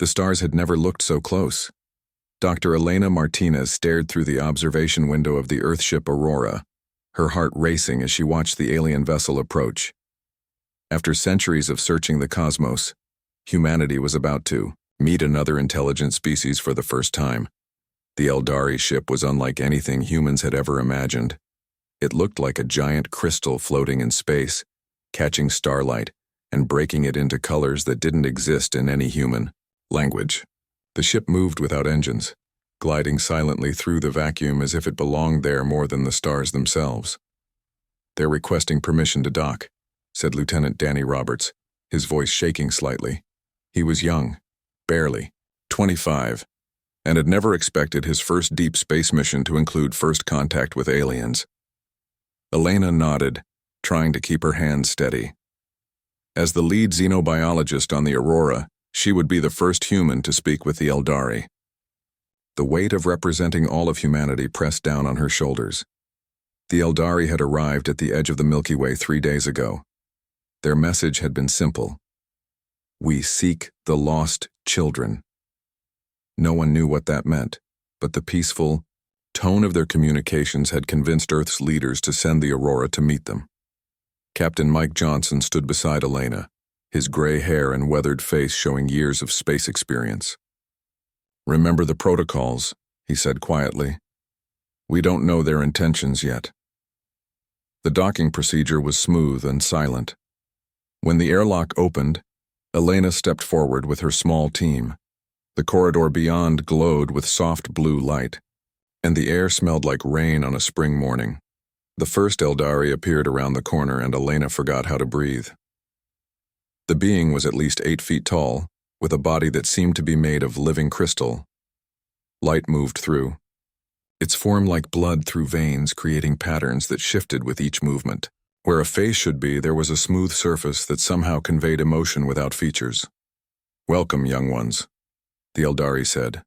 The stars had never looked so close. Dr. Elena Martinez stared through the observation window of the Earthship Aurora, her heart racing as she watched the alien vessel approach. After centuries of searching the cosmos, humanity was about to meet another intelligent species for the first time. The Eldari ship was unlike anything humans had ever imagined. It looked like a giant crystal floating in space, catching starlight and breaking it into colors that didn't exist in any human language. The ship moved without engines, gliding silently through the vacuum as if it belonged there more than the stars themselves. "They're requesting permission to dock," said Lieutenant Danny Roberts, his voice shaking slightly. He was young, barely 25, and had never expected his first deep space mission to include first contact with aliens. Elena nodded, trying to keep her hands steady. As the lead xenobiologist on the Aurora, she would be the first human to speak with the Eldari. The weight of representing all of humanity pressed down on her shoulders. The Eldari had arrived at the edge of the Milky Way 3 days ago. Their message had been simple. "We seek the lost children." No one knew what that meant, but the peaceful tone of their communications had convinced Earth's leaders to send the Aurora to meet them. Captain Mike Johnson stood beside Elena, his gray hair and weathered face showing years of space experience. "Remember the protocols," he said quietly. "We don't know their intentions yet." The docking procedure was smooth and silent. When the airlock opened, Elena stepped forward with her small team. The corridor beyond glowed with soft blue light, and the air smelled like rain on a spring morning. The first Eldari appeared around the corner and Elena forgot how to breathe. The being was at least 8 feet tall, with a body that seemed to be made of living crystal. Light moved through. Its form like blood through veins, creating patterns that shifted with each movement. Where a face should be, there was a smooth surface that somehow conveyed emotion without features. "Welcome, young ones," the Eldari said.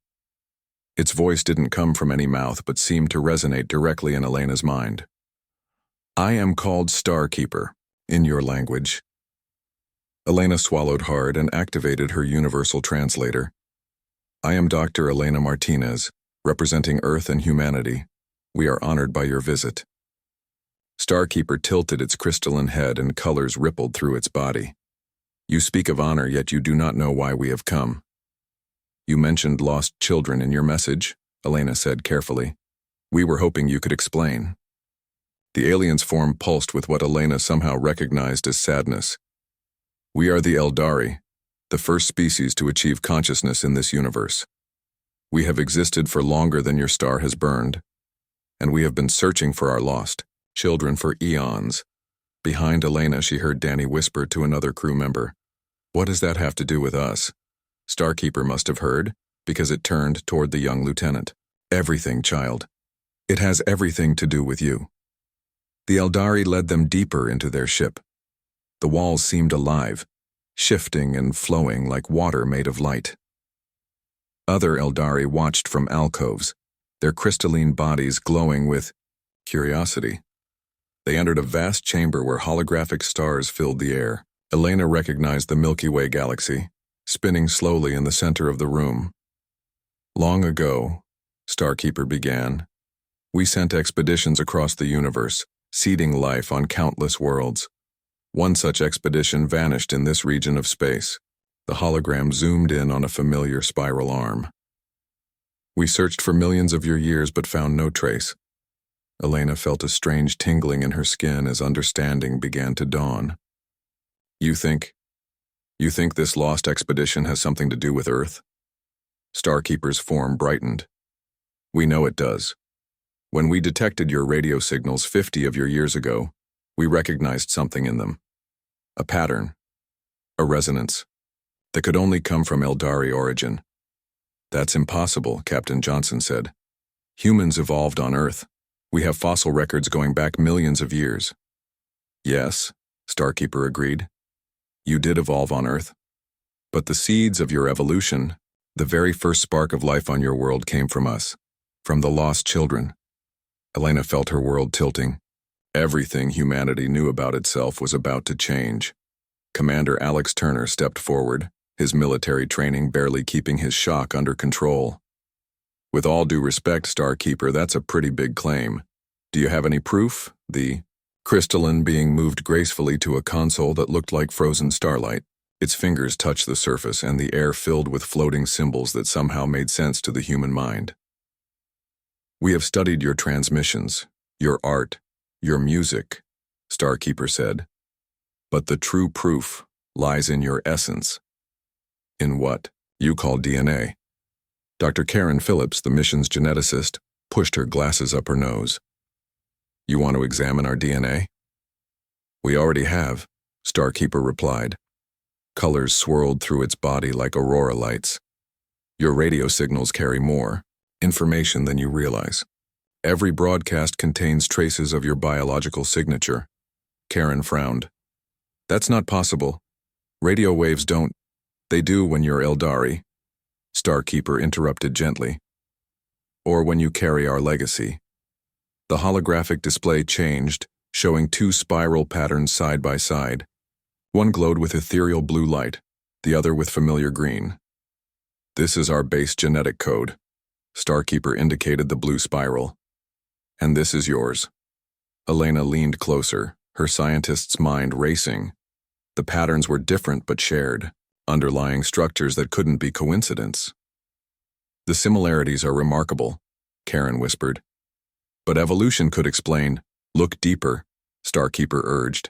Its voice didn't come from any mouth but seemed to resonate directly in Elena's mind. "I am called Starkeeper, in your language." Elena swallowed hard and activated her universal translator. "I am Dr. Elena Martinez, representing Earth and humanity. We are honored by your visit." Starkeeper tilted its crystalline head and colors rippled through its body. "You speak of honor, yet you do not know why we have come." "You mentioned lost children in your message," Elena said carefully. "We were hoping you could explain." The alien's form pulsed with what Elena somehow recognized as sadness. "We are the Eldari, the first species to achieve consciousness in this universe. We have existed for longer than your star has burned, and we have been searching for our lost children for eons." Behind Elena, she heard Danny whisper to another crew member, "What does that have to do with us?" Starkeeper must have heard, because it turned toward the young lieutenant. "Everything, child. It has everything to do with you." The Eldari led them deeper into their ship. The walls seemed alive, shifting and flowing like water made of light. Other Eldari watched from alcoves, their crystalline bodies glowing with curiosity. They entered a vast chamber where holographic stars filled the air. Elena recognized the Milky Way galaxy, spinning slowly in the center of the room. "Long ago," Starkeeper began, "we sent expeditions across the universe, seeding life on countless worlds. One such expedition vanished in this region of space." The hologram zoomed in on a familiar spiral arm. "We searched for millions of your years but found no trace." Elena felt a strange tingling in her skin as understanding began to dawn. You think this lost expedition has something to do with Earth?" Starkeeper's form brightened. "We know it does. When we detected your radio signals 50 of your years ago, we recognized something in them. A pattern, a resonance, that could only come from Eldari origin." "That's impossible," Captain Johnson said. "Humans evolved on Earth. We have fossil records going back millions of years." "Yes," Starkeeper agreed. "You did evolve on Earth. But the seeds of your evolution, the very first spark of life on your world, came from us, from the lost children." Elena felt her world tilting. Everything humanity knew about itself was about to change. Commander Alex Turner stepped forward, his military training barely keeping his shock under control. With all due respect, Starkeeper, that's a pretty big claim. Do you have any proof? The crystalline being moved gracefully to a console that looked like frozen starlight. Its fingers touched the surface and the air filled with floating symbols that somehow made sense to the human mind. We have studied your transmissions, your art, your music, Starkeeper said. But the true proof lies in your essence. In what you call DNA. Dr. Karen Phillips, the mission's geneticist, pushed her glasses up her nose. You want to examine our DNA? We already have, Starkeeper replied. Colors swirled through its body like aurora lights. Your radio signals carry more information than you realize. Every broadcast contains traces of your biological signature. Karen frowned. That's not possible. Radio waves don't. They do when you're Eldari, Starkeeper interrupted gently. Or when you carry our legacy. The holographic display changed, showing two spiral patterns side by side. One glowed with ethereal blue light, the other with familiar green. This is our base genetic code. Starkeeper indicated the blue spiral. And this is yours. Elena leaned closer, her scientist's mind racing. The patterns were different but shared, underlying structures that couldn't be coincidence. The similarities are remarkable, Karen whispered. But evolution could explain. Look deeper, Starkeeper urged.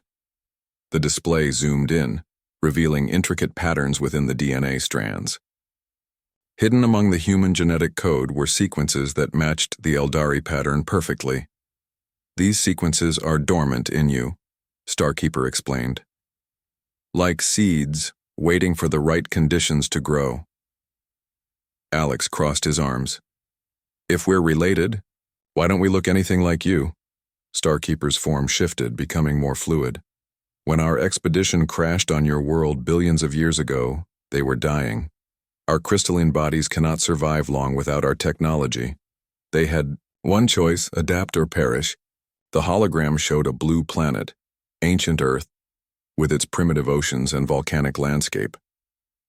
The display zoomed in, revealing intricate patterns within the DNA strands. Hidden among the human genetic code were sequences that matched the Eldari pattern perfectly. These sequences are dormant in you, Starkeeper explained. Like seeds, waiting for the right conditions to grow. Alex crossed his arms. If we're related, why don't we look anything like you? Starkeeper's form shifted, becoming more fluid. When our expedition crashed on your world billions of years ago, they were dying. Our crystalline bodies cannot survive long without our technology. They had one choice, adapt or perish. The hologram showed a blue planet, ancient Earth, with its primitive oceans and volcanic landscape.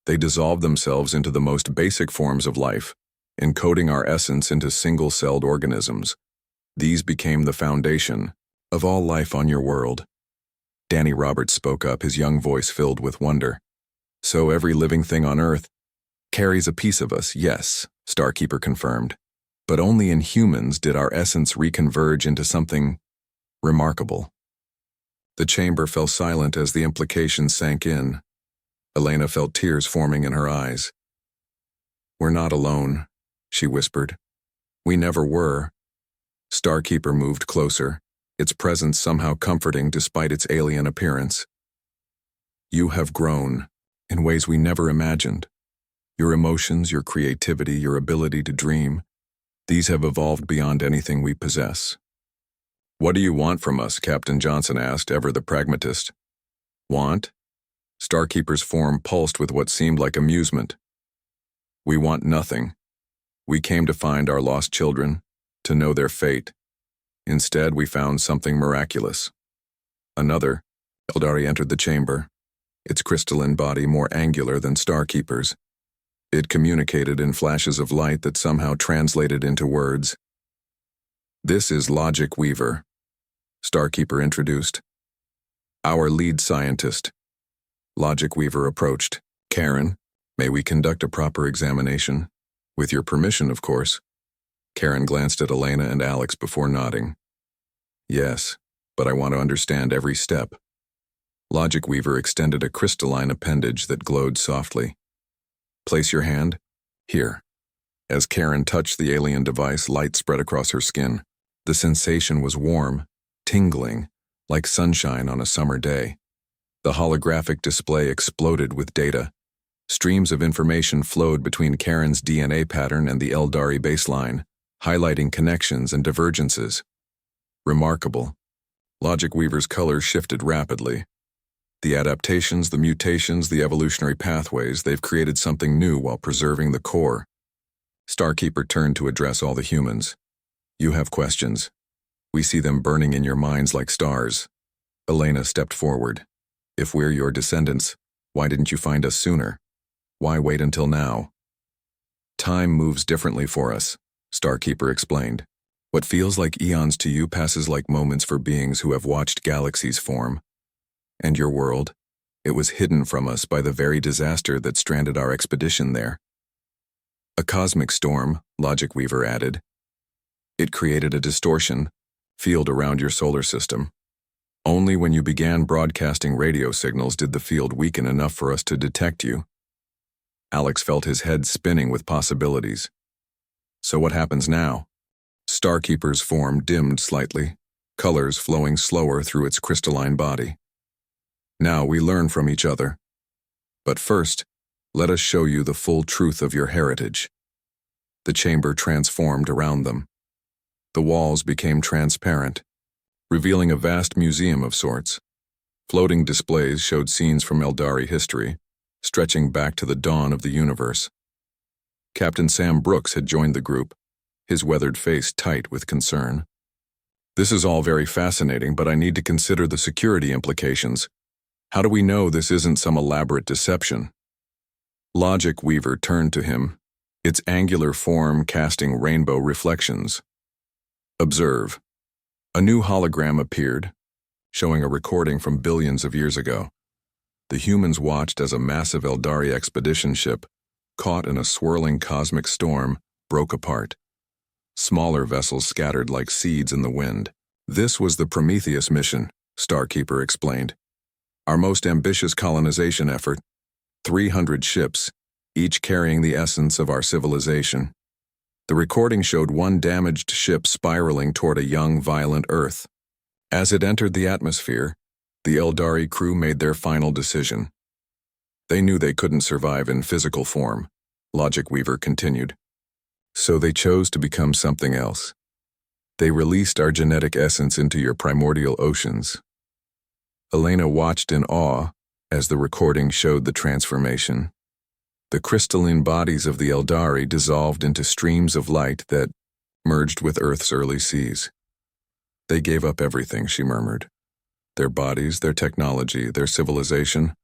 They dissolved themselves into the most basic forms of life, encoding our essence into single-celled organisms. These became the foundation of all life on your world. Danny Roberts spoke up, his young voice filled with wonder. So every living thing on Earth carries a piece of us, yes, Starkeeper confirmed. But only in humans did our essence reconverge into something remarkable. The chamber fell silent as the implications sank in. Elena felt tears forming in her eyes. We're not alone, she whispered. We never were. Starkeeper moved closer, its presence somehow comforting despite its alien appearance. You have grown, in ways we never imagined. Your emotions, your creativity, your ability to dream, these have evolved beyond anything we possess. What do you want from us? Captain Johnson asked, ever the pragmatist. Want? Starkeeper's form pulsed with what seemed like amusement. We want nothing. We came to find our lost children, to know their fate. Instead, we found something miraculous. Another, Eldari entered the chamber, its crystalline body more angular than Starkeeper's. It communicated in flashes of light that somehow translated into words. This is Logic Weaver, Starkeeper introduced. Our lead scientist. Logic Weaver approached. Karen, may we conduct a proper examination? With your permission, of course. Karen glanced at Elena and Alex before nodding. Yes, but I want to understand every step. Logic Weaver extended a crystalline appendage that glowed softly. Place your hand. Here. As Karen touched the alien device, light spread across her skin. The sensation was warm, tingling, like sunshine on a summer day. The holographic display exploded with data. Streams of information flowed between Karen's DNA pattern and the Eldari baseline, highlighting connections and divergences. Remarkable. Logic Weaver's colors shifted rapidly. The adaptations, the mutations, the evolutionary pathways, they've created something new while preserving the core. Starkeeper turned to address all the humans. You have questions. We see them burning in your minds like stars. Elena stepped forward. If we're your descendants, why didn't you find us sooner? Why wait until now? Time moves differently for us, Starkeeper explained. What feels like eons to you passes like moments for beings who have watched galaxies form. And your world? It was hidden from us by the very disaster that stranded our expedition there. A cosmic storm, Logic Weaver added. It created a distortion field around your solar system. Only when you began broadcasting radio signals did the field weaken enough for us to detect you. Alex felt his head spinning with possibilities. So what happens now? Starkeeper's form dimmed slightly, colors flowing slower through its crystalline body. Now we learn from each other. But first, let us show you the full truth of your heritage. The chamber transformed around them. The walls became transparent, revealing a vast museum of sorts. Floating displays showed scenes from Eldari history, stretching back to the dawn of the universe. Captain Sam Brooks had joined the group, his weathered face tight with concern. This is all very fascinating, but I need to consider the security implications. How do we know this isn't some elaborate deception? Logic Weaver turned to him, its angular form casting rainbow reflections. Observe. A new hologram appeared, showing a recording from billions of years ago. The humans watched as a massive Eldari expedition ship, caught in a swirling cosmic storm, broke apart. Smaller vessels scattered like seeds in the wind. This was the Prometheus mission, Starkeeper explained. Our most ambitious colonization effort. 300 ships, each carrying the essence of our civilization. The recording showed one damaged ship spiraling toward a young, violent Earth. As it entered the atmosphere, the Eldari crew made their final decision. They knew they couldn't survive in physical form, Logic Weaver continued. So they chose to become something else. They released our genetic essence into your primordial oceans. Elena watched in awe as the recording showed the transformation. The crystalline bodies of the Eldari dissolved into streams of light that merged with Earth's early seas. They gave up everything, she murmured. Their bodies, their technology, their civilization,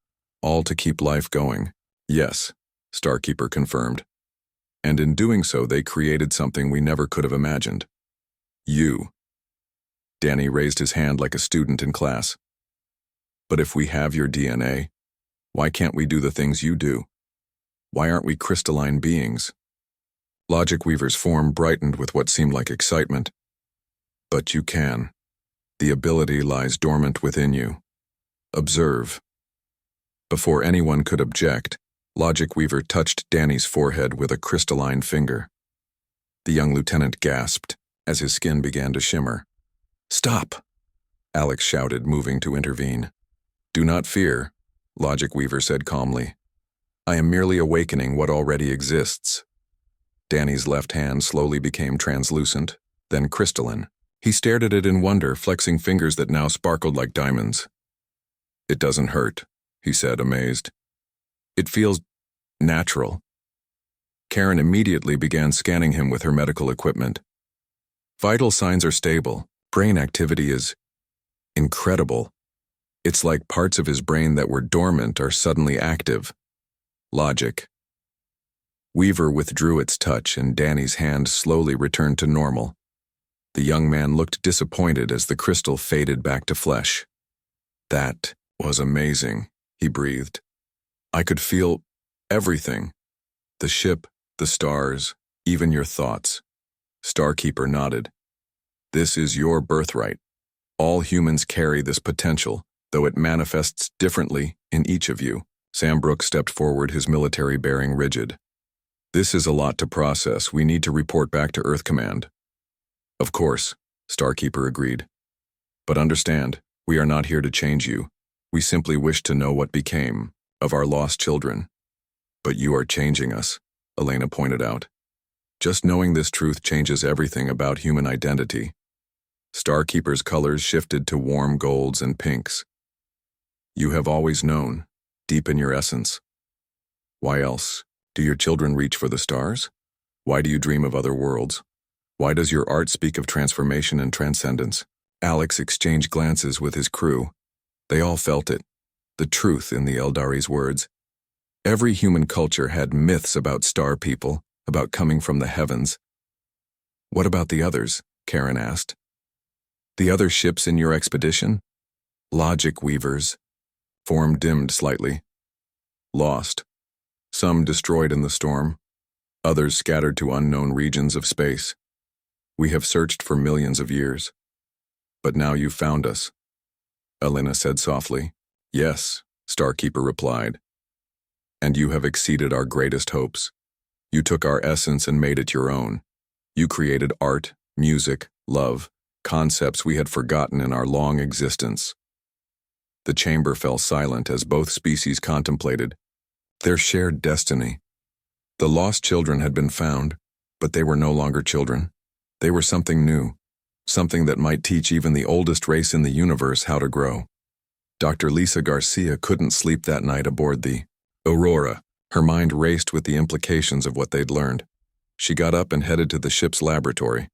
all to keep life going. Yes, Starkeeper confirmed. And in doing so, they created something we never could have imagined. You. Danny raised his hand like a student in class. But if we have your DNA, why can't we do the things you do? Why aren't we crystalline beings? Logic Weaver's form brightened with what seemed like excitement. But you can. The ability lies dormant within you. Observe. Before anyone could object, Logic Weaver touched Danny's forehead with a crystalline finger. The young lieutenant gasped as his skin began to shimmer. Stop! Alex shouted, moving to intervene. Do not fear, Logic Weaver said calmly. I am merely awakening what already exists. Danny's left hand slowly became translucent, then crystalline. He stared at it in wonder, flexing fingers that now sparkled like diamonds. It doesn't hurt, he said, amazed. It feels natural. Karen immediately began scanning him with her medical equipment. Vital signs are stable. Brain activity is incredible. It's like parts of his brain that were dormant are suddenly active. Logic. Weaver withdrew its touch and Danny's hand slowly returned to normal. The young man looked disappointed as the crystal faded back to flesh. That was amazing, he breathed. I could feel everything. The ship, the stars, even your thoughts. Starkeeper nodded. This is your birthright. All humans carry this potential, though it manifests differently in each of you. Sam Brooks stepped forward, his military bearing rigid. This is a lot to process. We need to report back to Earth Command. Of course, Starkeeper agreed. But understand, we are not here to change you. We simply wish to know what became of our lost children. But you are changing us, Elena pointed out. Just knowing this truth changes everything about human identity. Starkeeper's colors shifted to warm golds and pinks. You have always known, deep in your essence. Why else? Do your children reach for the stars? Why do you dream of other worlds? Why does your art speak of transformation and transcendence? Alex exchanged glances with his crew. They all felt it, the truth in the Eldari's words. Every human culture had myths about star people, about coming from the heavens. What about the others? Karen asked. The other ships in your expedition? Logic weavers. Form dimmed slightly. Lost. Some destroyed in the storm. Others scattered to unknown regions of space. We have searched for millions of years. But now you've found us. Elena said softly. Yes, Starkeeper replied. And you have exceeded our greatest hopes. You took our essence and made it your own. You created art, music, love, concepts we had forgotten in our long existence. The chamber fell silent as both species contemplated their shared destiny. The lost children had been found, but they were no longer children. They were something new, something that might teach even the oldest race in the universe how to grow. Dr. Lisa Garcia couldn't sleep that night aboard the Aurora. Her mind raced with the implications of what they'd learned. She got up and headed to the ship's laboratory,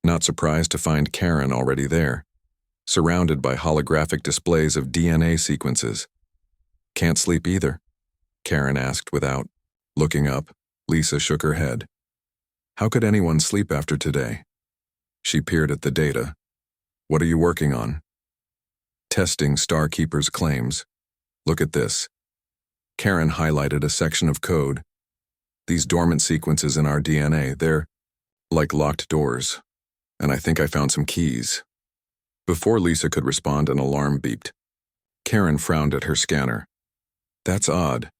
not surprised to find Karen already there, surrounded by holographic displays of DNA sequences. Can't sleep either? Karen asked without looking up. Lisa shook her head. How could anyone sleep after today? She peered at the data. What are you working on? Testing Starkeeper's claims. Look at this. Karen highlighted a section of code. These dormant sequences in our DNA, they're like locked doors. And I think I found some keys. Before Lisa could respond, an alarm beeped. Karen frowned at her scanner. That's odd.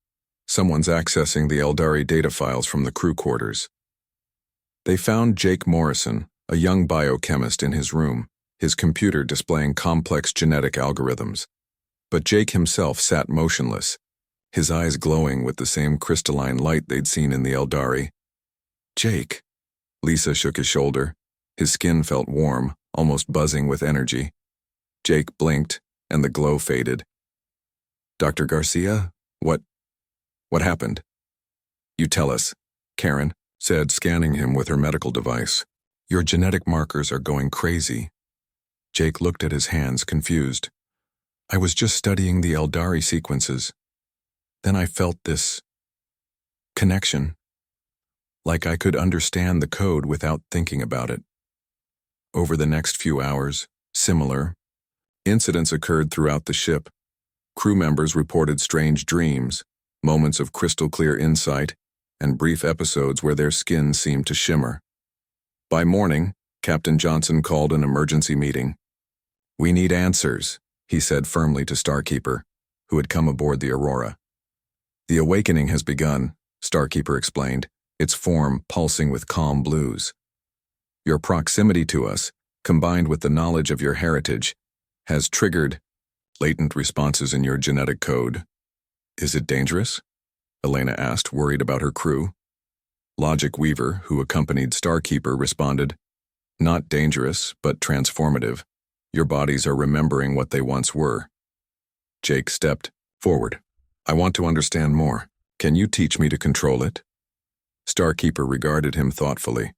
Someone's accessing the Eldari data files from the crew quarters. They found Jake Morrison, a young biochemist, in his room, his computer displaying complex genetic algorithms. But Jake himself sat motionless, his eyes glowing with the same crystalline light they'd seen in the Eldari. Jake. Lisa shook his shoulder. His skin felt warm, almost buzzing with energy. Jake blinked, and the glow faded. Dr. Garcia? What happened? You tell us, Karen said, scanning him with her medical device. Your genetic markers are going crazy. Jake looked at his hands, confused. I was just studying the Eldari sequences. Then I felt this connection, like I could understand the code without thinking about it. Over the next few hours, similar incidents occurred throughout the ship. Crew members reported strange dreams, moments of crystal-clear insight, and brief episodes where their skin seemed to shimmer. By morning, Captain Johnson called an emergency meeting. We need answers, he said firmly to Starkeeper, who had come aboard the Aurora. The awakening has begun, Starkeeper explained, its form pulsing with calm blues. Your proximity to us, combined with the knowledge of your heritage, has triggered latent responses in your genetic code. Is it dangerous? Elena asked, worried about her crew. Logic Weaver, who accompanied Starkeeper, responded, Not dangerous, but transformative. Your bodies are remembering what they once were. Jake stepped forward. I want to understand more. Can you teach me to control it? Starkeeper regarded him thoughtfully.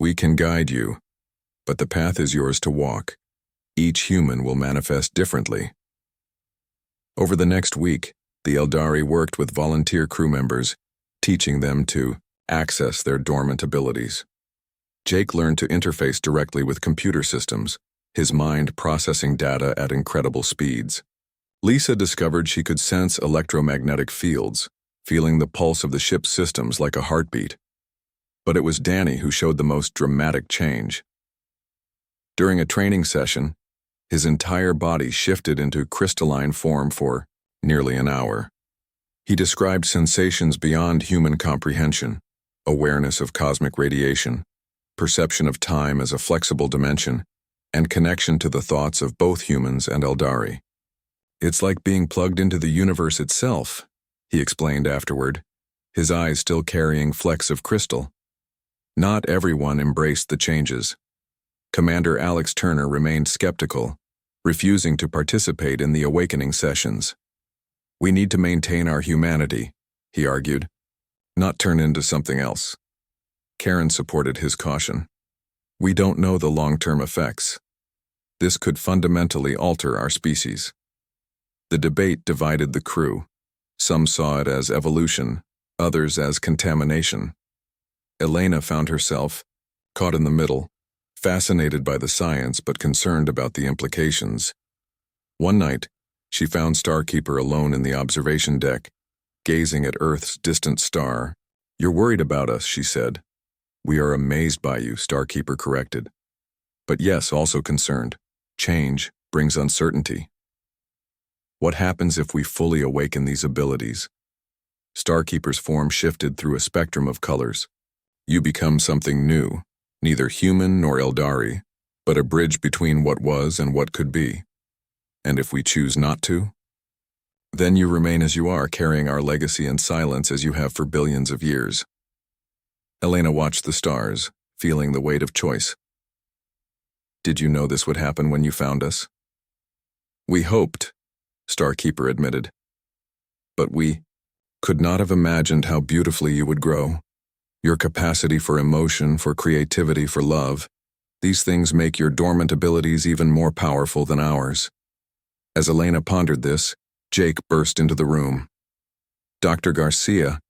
We can guide you, but the path is yours to walk. Each human will manifest differently. Over the next week, the Eldari worked with volunteer crew members, teaching them to access their dormant abilities. Jake learned to interface directly with computer systems, his mind processing data at incredible speeds. Lisa discovered she could sense electromagnetic fields, feeling the pulse of the ship's systems like a heartbeat. But it was Danny who showed the most dramatic change. During a training session, his entire body shifted into crystalline form for nearly an hour. He described sensations beyond human comprehension, awareness of cosmic radiation, perception of time as a flexible dimension, and connection to the thoughts of both humans and Eldari. It's like being plugged into the universe itself, he explained afterward, his eyes still carrying flecks of crystal. Not everyone embraced the changes. Commander Alex Turner remained skeptical, refusing to participate in the awakening sessions. We need to maintain our humanity, he argued, not turn into something else. Karen supported his caution. We don't know the long-term effects. This could fundamentally alter our species. The debate divided the crew. Some saw it as evolution, others as contamination. Elena found herself caught in the middle, fascinated by the science but concerned about the implications. One night, she found Starkeeper alone in the observation deck, gazing at Earth's distant star. "You're worried about us," she said. "We are amazed by you," Starkeeper corrected. "But yes, also concerned. Change brings uncertainty. What happens if we fully awaken these abilities?" Starkeeper's form shifted through a spectrum of colors. "You become something new, neither human nor Eldari, but a bridge between what was and what could be. And if we choose not to? Then you remain as you are, carrying our legacy in silence as you have for billions of years." Elena watched the stars, feeling the weight of choice. "Did you know this would happen when you found us?" "We hoped," Starkeeper admitted. "But we could not have imagined how beautifully you would grow. Your capacity for emotion, for creativity, for love, these things make your dormant abilities even more powerful than ours." As Elena pondered this, Jake burst into the room. "Dr. Garcia,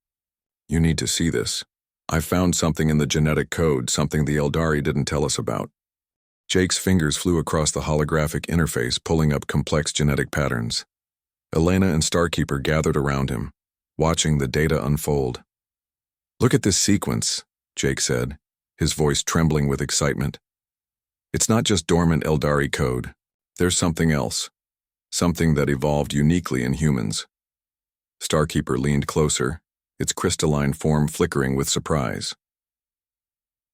you need to see this. I found something in the genetic code, something the Eldari didn't tell us about." Jake's fingers flew across the holographic interface, pulling up complex genetic patterns. Elena and Starkeeper gathered around him, watching the data unfold. "Look at this sequence," Jake said, his voice trembling with excitement. "It's not just dormant Eldari code. There's something else. Something that evolved uniquely in humans." Starkeeper leaned closer, its crystalline form flickering with surprise.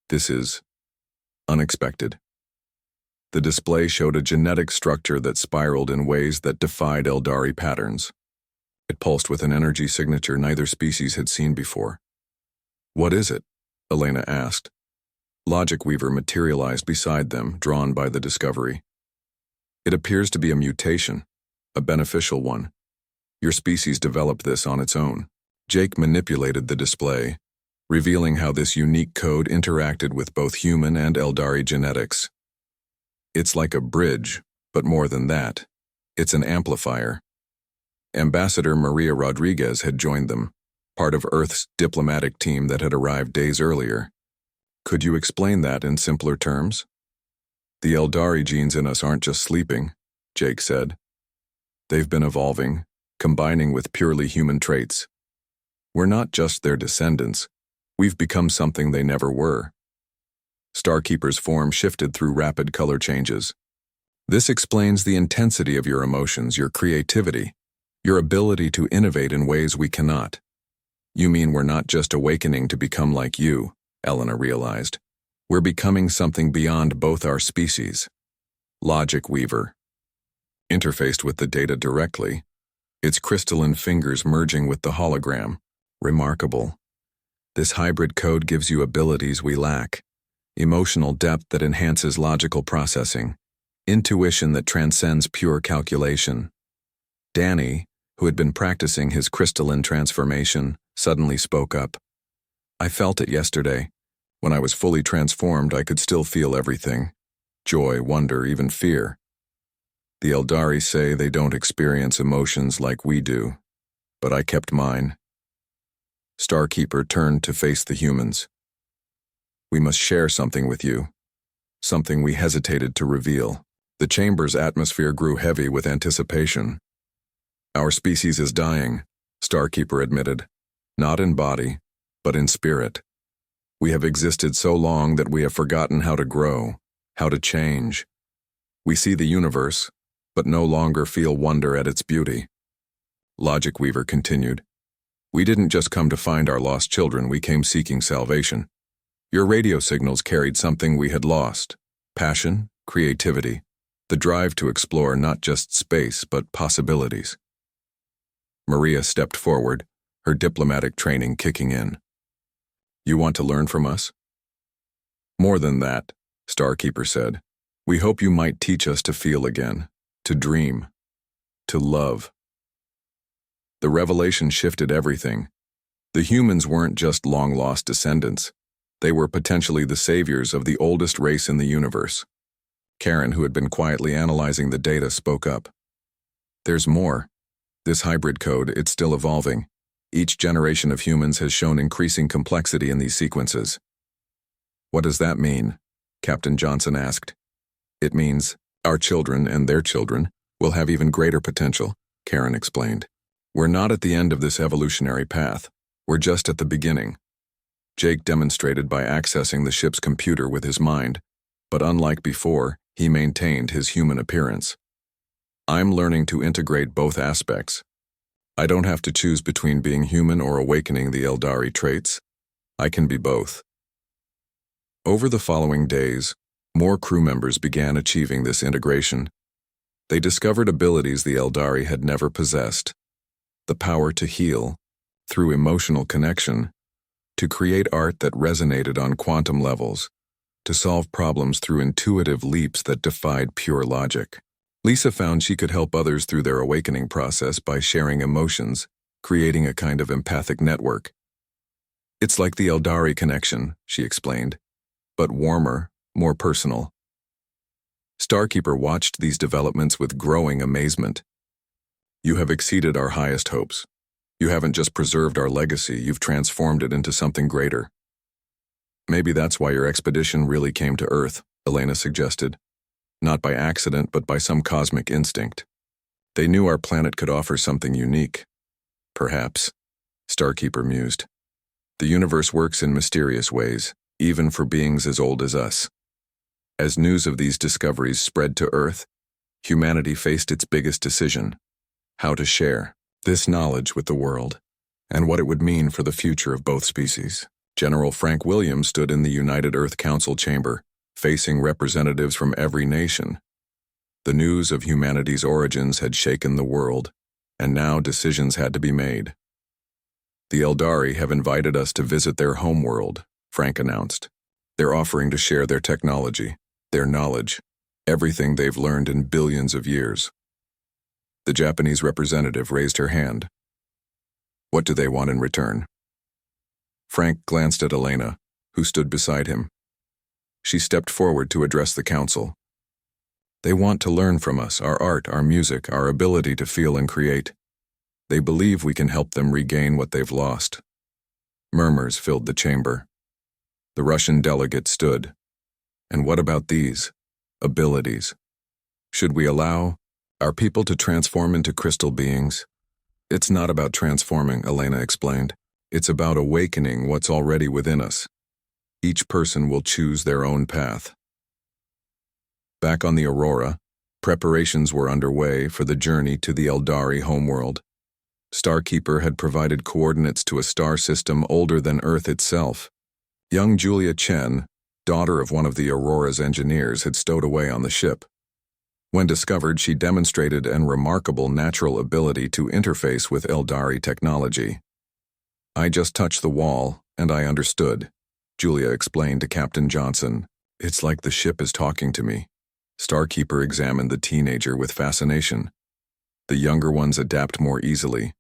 "This is unexpected." The display showed a genetic structure that spiraled in ways that defied Eldari patterns. It pulsed with an energy signature neither species had seen before. "What is it?" Elena asked. Logic Weaver materialized beside them, drawn by the discovery. "It appears to be a mutation, a beneficial one. Your species developed this on its own." Jake manipulated the display, revealing how this unique code interacted with both human and Eldari genetics. "It's like a bridge, but more than that. It's an amplifier." Ambassador Maria Rodriguez had joined them, part of Earth's diplomatic team that had arrived days earlier. "Could you explain that in simpler terms?" "The Eldari genes in us aren't just sleeping," Jake said. "They've been evolving, combining with purely human traits. We're not just their descendants. We've become something they never were." Starkeeper's form shifted through rapid color changes. "This explains the intensity of your emotions, your creativity, your ability to innovate in ways we cannot." "You mean we're not just awakening to become like you," Elena realized. "We're becoming something beyond both our species." Logic Weaver interfaced with the data directly, its crystalline fingers merging with the hologram. "Remarkable. This hybrid code gives you abilities we lack. Emotional depth that enhances logical processing. Intuition that transcends pure calculation." Danny, who had been practicing his crystalline transformation, suddenly spoke up. "I felt it yesterday. When I was fully transformed, I could still feel everything. Joy, wonder, even fear. The Eldari say they don't experience emotions like we do, but I kept mine." Starkeeper turned to face the humans. "We must share something with you, something we hesitated to reveal." The chamber's atmosphere grew heavy with anticipation. "Our species is dying," Starkeeper admitted, "not in body, but in spirit. We have existed so long that we have forgotten how to grow, how to change. We see the universe, but no longer feel wonder at its beauty." Logic Weaver continued, "We didn't just come to find our lost children, we came seeking salvation. Your radio signals carried something we had lost: passion, creativity, the drive to explore not just space, but possibilities." Maria stepped forward, her diplomatic training kicking in. "You want to learn from us?" "More than that," Starkeeper said. "We hope you might teach us to feel again, to dream, to love." The revelation shifted everything. The humans weren't just long-lost descendants. They were potentially the saviors of the oldest race in the universe. Karen, who had been quietly analyzing the data, spoke up. "There's more. This hybrid code, it's still evolving. Each generation of humans has shown increasing complexity in these sequences. What does that mean? Captain Johnson asked. It means our children and their children will have even greater potential, Karen explained. We're not at the end of this evolutionary path. We're just at the beginning. Jake demonstrated by accessing the ship's computer with his mind, but unlike before, he maintained his human appearance. I'm learning to integrate both aspects. I don't have to choose between being human or awakening the Eldari traits. I can be both. Over the following days, more crew members began achieving this integration. They discovered abilities the Eldari had never possessed. The power to heal, through emotional connection, to create art that resonated on quantum levels, to solve problems through intuitive leaps that defied pure logic. Lisa found she could help others through their awakening process by sharing emotions, creating a kind of empathic network. It's like the Eldari connection, she explained, but warmer, more personal. Starkeeper watched these developments with growing amazement. You have exceeded our highest hopes. You haven't just preserved our legacy, you've transformed it into something greater. Maybe that's why your expedition really came to Earth, Elena suggested. Not by accident, but by some cosmic instinct. They knew our planet could offer something unique. Perhaps, Starkeeper mused. The universe works in mysterious ways, even for beings as old as us. As news of these discoveries spread to Earth, humanity faced its biggest decision: how to share this knowledge with the world, and what it would mean for the future of both species. General Frank Williams stood in the United Earth Council chamber, facing representatives from every nation. The news of humanity's origins had shaken the world, and now decisions had to be made. The Eldari have invited us to visit their homeworld, Frank announced. They're offering to share their technology, their knowledge, everything they've learned in billions of years. The Japanese representative raised her hand. What do they want in return? Frank glanced at Elena, who stood beside him. She stepped forward to address the council. They want to learn from us, our art, our music, our ability to feel and create. They believe we can help them regain what they've lost. Murmurs filled the chamber. The Russian delegate stood. And what about these abilities? Should we allow our people to transform into crystal beings? It's not about transforming, Elena explained. It's about awakening what's already within us. Each person will choose their own path. Back on the Aurora, preparations were underway for the journey to the Eldari homeworld. Starkeeper had provided coordinates to a star system older than Earth itself. Young Julia Chen, daughter of one of the Aurora's engineers, had stowed away on the ship. When discovered, she demonstrated an remarkable natural ability to interface with Eldari technology. I just touched the wall, and I understood, Julia explained to Captain Johnson. It's like the ship is talking to me. Starkeeper examined the teenager with fascination. The younger ones adapt more easily.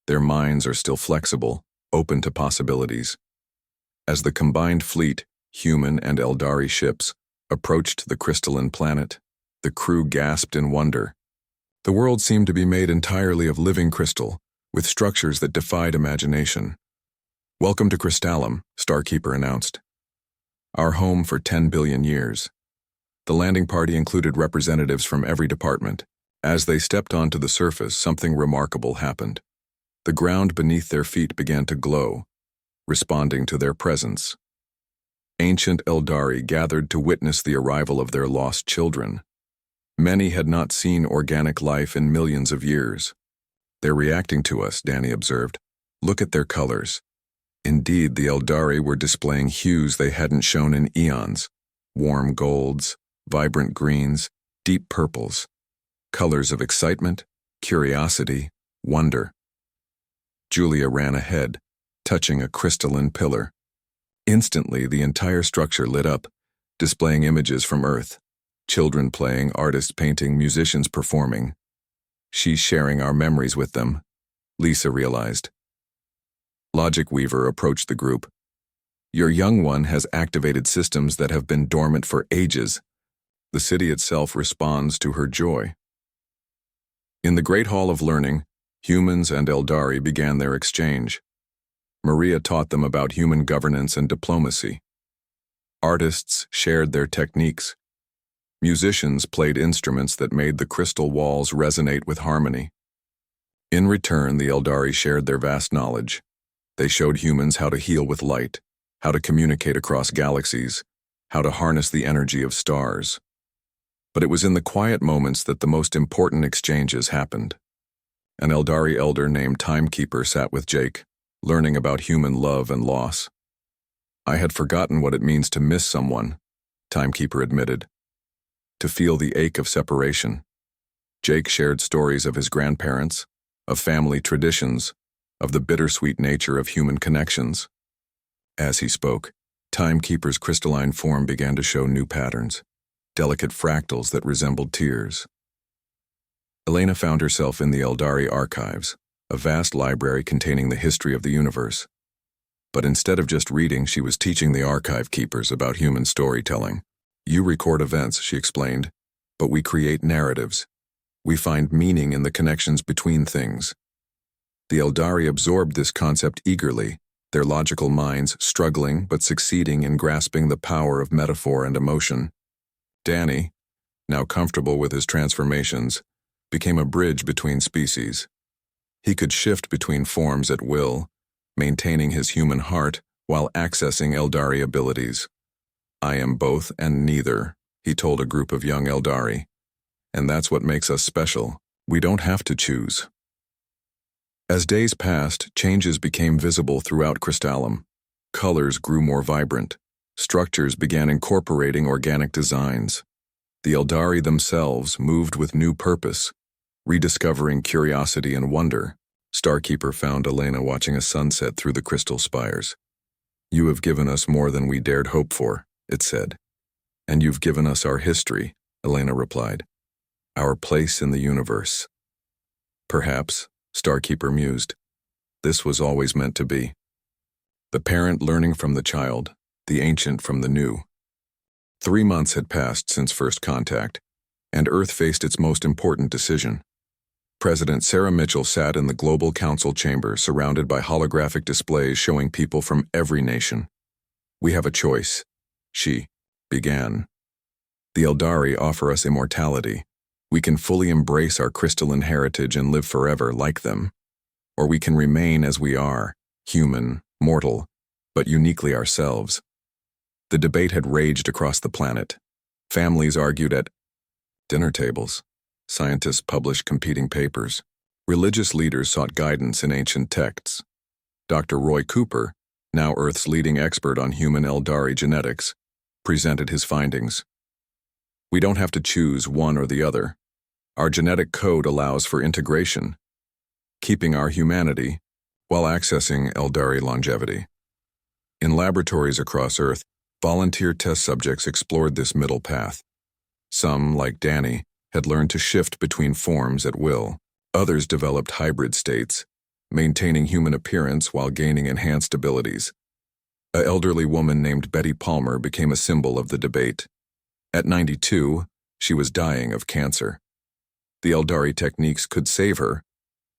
Their minds are still flexible, open to possibilities. As the combined fleet, human and Eldari ships, approached the crystalline planet, the crew gasped in wonder. The world seemed to be made entirely of living crystal, with structures that defied imagination. Welcome to Crystallum, Starkeeper announced. Our home for 10 billion years. The landing party included representatives from every department. As they stepped onto the surface, something remarkable happened. The ground beneath their feet began to glow, responding to their presence. Ancient Eldari gathered to witness the arrival of their lost children. Many had not seen organic life in millions of years. They're reacting to us, Danny observed. Look at their colors. Indeed, the Eldari were displaying hues they hadn't shown in eons. Warm golds, vibrant greens, deep purples. Colors of excitement, curiosity, wonder. Julia ran ahead, touching a crystalline pillar. Instantly, the entire structure lit up, displaying images from Earth. Children playing, artists painting, musicians performing. She's sharing our memories with them, Lisa realized. Logic Weaver approached the group. Your young one has activated systems that have been dormant for ages. The city itself responds to her joy. In the Great Hall of Learning, Humans and Eldari began their exchange. Maria taught them about human governance and diplomacy. Artists shared their techniques. Musicians played instruments that made the crystal walls resonate with harmony. In return, the Eldari shared their vast knowledge. They showed humans how to heal with light, how to communicate across galaxies, how to harness the energy of stars. But it was in the quiet moments that the most important exchanges happened. An Eldari elder named Timekeeper sat with Jake, learning about human love and loss. "I had forgotten what it means to miss someone," Timekeeper admitted. "To feel the ache of separation." Jake shared stories of his grandparents, of family traditions, of the bittersweet nature of human connections. As he spoke, Timekeeper's crystalline form began to show new patterns, delicate fractals that resembled tears. Elena found herself in the Eldari archives, a vast library containing the history of the universe. But instead of just reading, she was teaching the archive keepers about human storytelling. "You record events," she explained, "but we create narratives. We find meaning in the connections between things." The Eldari absorbed this concept eagerly, their logical minds struggling but succeeding in grasping the power of metaphor and emotion. Danny, now comfortable with his transformations, became a bridge between species. He could shift between forms at will, maintaining his human heart while accessing Eldari abilities. "I am both and neither," he told a group of young Eldari. "And that's what makes us special. We don't have to choose." As days passed, changes became visible throughout Crystallum. Colors grew more vibrant. Structures began incorporating organic designs. The Eldari themselves moved with new purpose, rediscovering curiosity and wonder. Starkeeper found Elena watching a sunset through the crystal spires. "You have given us more than we dared hope for," it said. "And you've given us our history," Elena replied. "Our place in the universe." "Perhaps," Starkeeper mused, "this was always meant to be." The parent learning from the child, the ancient from the new. 3 months had passed since first contact, and Earth faced its most important decision. President Sarah Mitchell sat in the Global Council chamber surrounded by holographic displays showing people from every nation. "We have a choice," she began. "The Eldari offer us immortality. We can fully embrace our crystalline heritage and live forever like them. Or we can remain as we are, human, mortal, but uniquely ourselves." The debate had raged across the planet. Families argued at dinner tables. Scientists published competing papers. Religious leaders sought guidance in ancient texts. Dr. Roy Cooper, now Earth's leading expert on human Eldari genetics, presented his findings. "We don't have to choose one or the other. Our genetic code allows for integration, keeping our humanity while accessing Eldari longevity." In laboratories across Earth, volunteer test subjects explored this middle path. Some, like Danny, had learned to shift between forms at will. Others developed hybrid states, maintaining human appearance while gaining enhanced abilities. An elderly woman named Betty Palmer became a symbol of the debate. At 92, she was dying of cancer. The Eldari techniques could save her,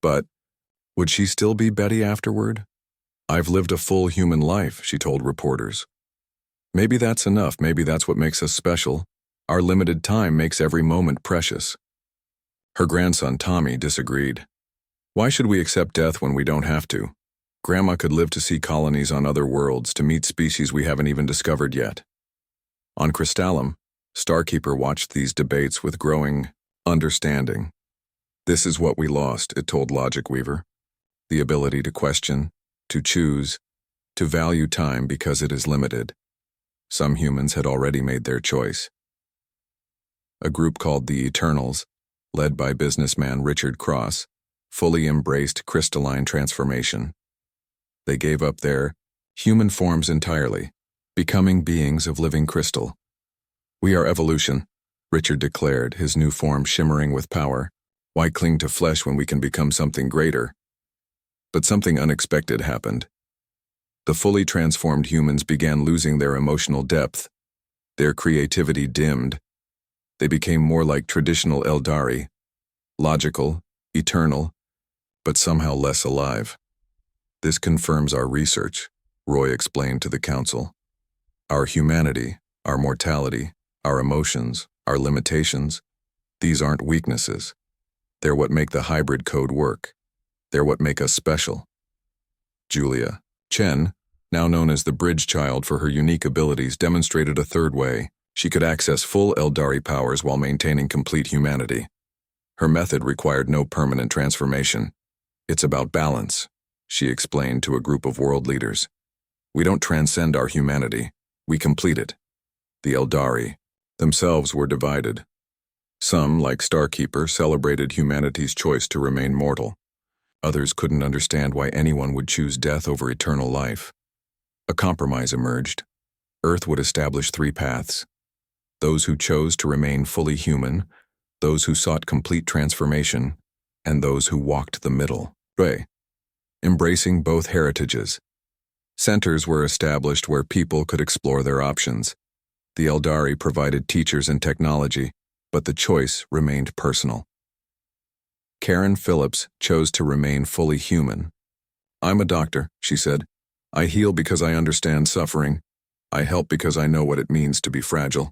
but would she still be Betty afterward? "I've lived a full human life," she told reporters. "Maybe that's enough. Maybe that's what makes us special. Our limited time makes every moment precious." Her grandson, Tommy, disagreed. "Why should we accept death when we don't have to? Grandma could live to see colonies on other worlds, to meet species we haven't even discovered yet." On Crystallum, Starkeeper watched these debates with growing understanding. "This is what we lost," it told Logic Weaver. "The ability to question, to choose, to value time because it is limited." Some humans had already made their choice. A group called the Eternals, led by businessman Richard Cross, fully embraced crystalline transformation. They gave up their human forms entirely, becoming beings of living crystal. "We are evolution," Richard declared, his new form shimmering with power. "Why cling to flesh when we can become something greater?" But something unexpected happened. The fully transformed humans began losing their emotional depth. Their creativity dimmed. They became more like traditional Eldari, logical, eternal, but somehow less alive. This confirms our research, Roy explained to the council. Our humanity, our mortality, our emotions, our limitations, these aren't weaknesses. They're what make the hybrid code work. They're what make us special. Julia Chen, now known as the Bridge Child for her unique abilities, demonstrated a third way. She could access full Eldari powers while maintaining complete humanity. Her method required no permanent transformation. It's about balance, she explained to a group of world leaders. We don't transcend our humanity, we complete it. The Eldari themselves were divided. Some, like Starkeeper, celebrated humanity's choice to remain mortal. Others couldn't understand why anyone would choose death over eternal life. A compromise emerged. Earth would establish 3 paths. Those who chose to remain fully human, those who sought complete transformation, and those who walked the middle way, embracing both heritages. Centers were established where people could explore their options. The Eldari provided teachers and technology, but the choice remained personal. Karen Phillips chose to remain fully human. I'm a doctor, she said. I heal because I understand suffering. I help because I know what it means to be fragile.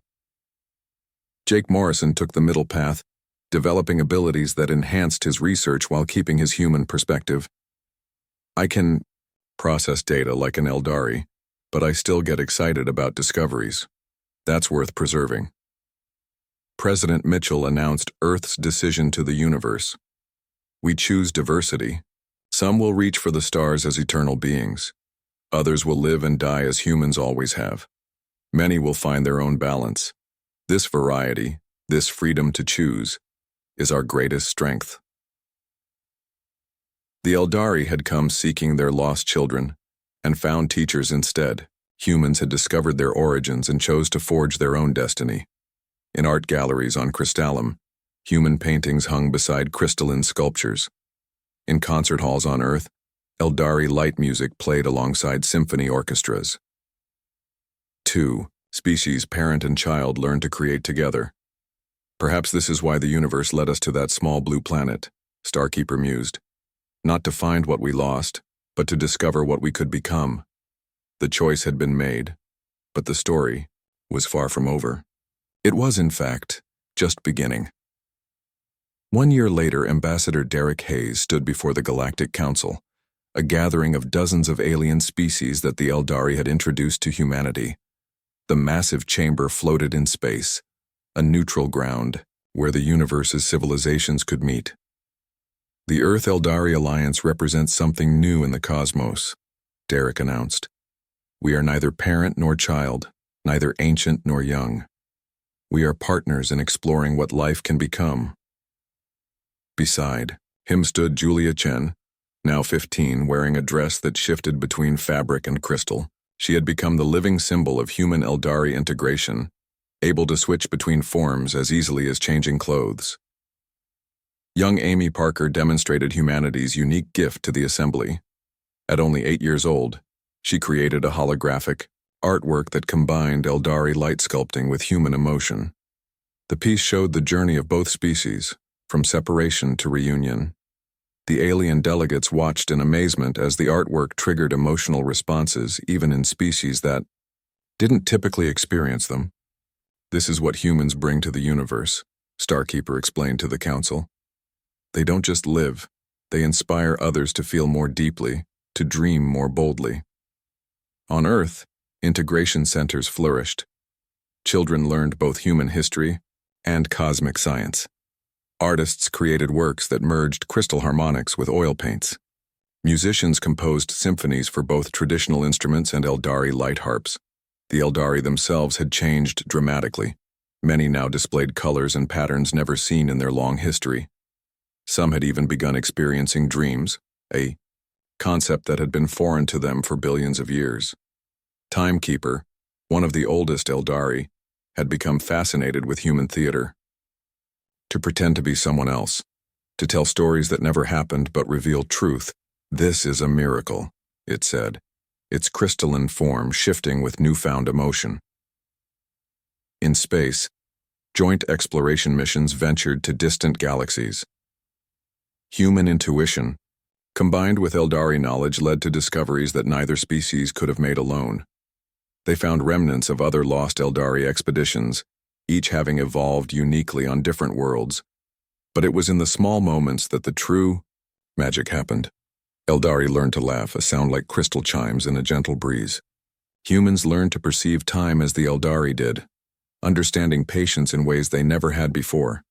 Jake Morrison took the middle path, developing abilities that enhanced his research while keeping his human perspective. I can process data like an Eldari, but I still get excited about discoveries. That's worth preserving. President Mitchell announced Earth's decision to the universe. We choose diversity. Some will reach for the stars as eternal beings. Others will live and die as humans always have. Many will find their own balance. This variety, this freedom to choose, is our greatest strength. The Eldari had come seeking their lost children and found teachers instead. Humans had discovered their origins and chose to forge their own destiny. In art galleries on Crystallum, human paintings hung beside crystalline sculptures. In concert halls on Earth, Eldari light music played alongside symphony orchestras. 2. Species parent and child learn to create together. Perhaps this is why the universe led us to that small blue planet, Starkeeper mused. Not to find what we lost, but to discover what we could become. The choice had been made, but the story was far from over. It was, in fact, just beginning. 1 year later, Ambassador Derek Hayes stood before the Galactic Council, a gathering of dozens of alien species that the Eldari had introduced to humanity. The massive chamber floated in space, a neutral ground where the universe's civilizations could meet. The Earth-Eldari Alliance represents something new in the cosmos, Derek announced. We are neither parent nor child, neither ancient nor young. We are partners in exploring what life can become. Beside him stood Julia Chen, now 15, wearing a dress that shifted between fabric and crystal. She had become the living symbol of human Eldari integration, able to switch between forms as easily as changing clothes. Young Amy Parker demonstrated humanity's unique gift to the assembly. At only 8 years old, she created a holographic artwork that combined Eldari light sculpting with human emotion. The piece showed the journey of both species, from separation to reunion. The alien delegates watched in amazement as the artwork triggered emotional responses even in species that didn't typically experience them. This is what humans bring to the universe, Starkeeper explained to the council. They don't just live, they inspire others to feel more deeply, to dream more boldly. On Earth, integration centers flourished. Children learned both human history and cosmic science. Artists created works that merged crystal harmonics with oil paints. Musicians composed symphonies for both traditional instruments and Eldari light harps. The Eldari themselves had changed dramatically. Many now displayed colors and patterns never seen in their long history. Some had even begun experiencing dreams, a concept that had been foreign to them for billions of years. Timekeeper, one of the oldest Eldari, had become fascinated with human theater. To pretend to be someone else, to tell stories that never happened but reveal truth, this is a miracle, it said, its crystalline form shifting with newfound emotion. In space, joint exploration missions ventured to distant galaxies. Human intuition, Combined with Eldari knowledge led to discoveries that neither species could have made alone. They found remnants of other lost Eldari expeditions, each having evolved uniquely on different worlds. But it was in the small moments that the true magic happened. Eldari learned to laugh, a sound like crystal chimes in a gentle breeze. Humans learned to perceive time as the Eldari did, understanding patience in ways they never had before.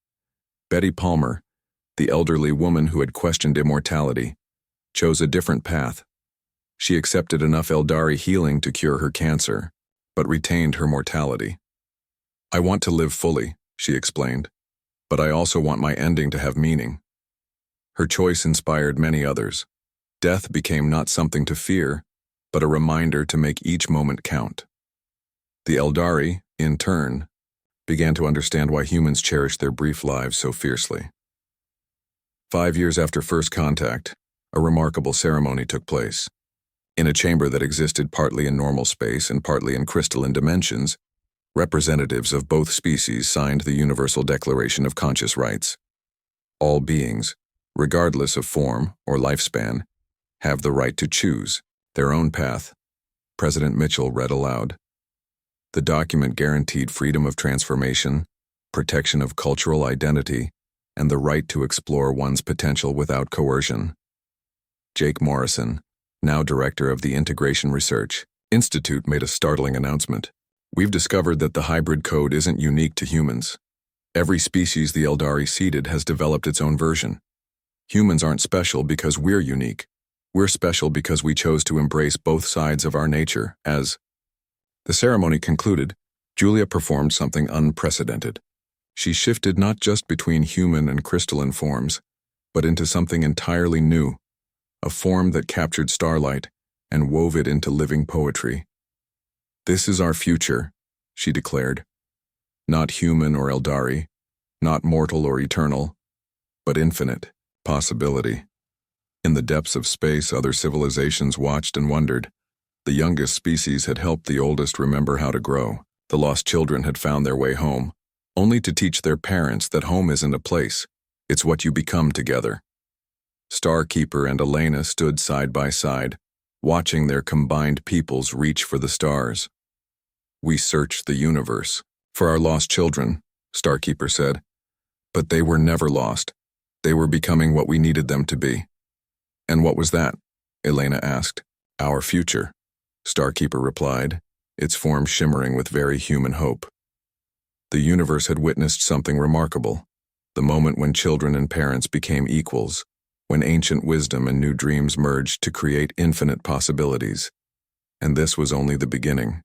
Betty Palmer, the elderly woman who had questioned immortality, chose a different path. She accepted enough Eldari healing to cure her cancer, but retained her mortality. "I want to live fully," she explained, "but I also want my ending to have meaning." Her choice inspired many others. Death became not something to fear, but a reminder to make each moment count. The Eldari, in turn, began to understand why humans cherish their brief lives so fiercely. 5 years after first contact, a remarkable ceremony took place. In a chamber that existed partly in normal space and partly in crystalline dimensions, representatives of both species signed the Universal Declaration of Conscious Rights. All beings, regardless of form or lifespan, have the right to choose their own path, President Mitchell read aloud. The document guaranteed freedom of transformation, protection of cultural identity, and the right to explore one's potential without coercion. Jake Morrison, now director of the Integration Research Institute, made a startling announcement. "We've discovered that the hybrid code isn't unique to humans. Every species the Eldari seeded has developed its own version. Humans aren't special because we're unique. We're special because we chose to embrace both sides of our nature as..." The ceremony concluded, Julia performed something unprecedented. She shifted not just between human and crystalline forms, but into something entirely new, a form that captured starlight and wove it into living poetry. "This is our future," she declared. "Not human or Eldari, not mortal or eternal, but infinite possibility." In the depths of space, other civilizations watched and wondered. The youngest species had helped the oldest remember how to grow. The lost children had found their way home, only to teach their parents that home isn't a place, it's what you become together. Starkeeper and Elena stood side by side, watching their combined peoples reach for the stars. "We searched the universe for our lost children," Starkeeper said. "But they were never lost. They were becoming what we needed them to be." "And what was that?" Elena asked. "Our future," Starkeeper replied, its form shimmering with very human hope. The universe had witnessed something remarkable, the moment when children and parents became equals, when ancient wisdom and new dreams merged to create infinite possibilities. And this was only the beginning.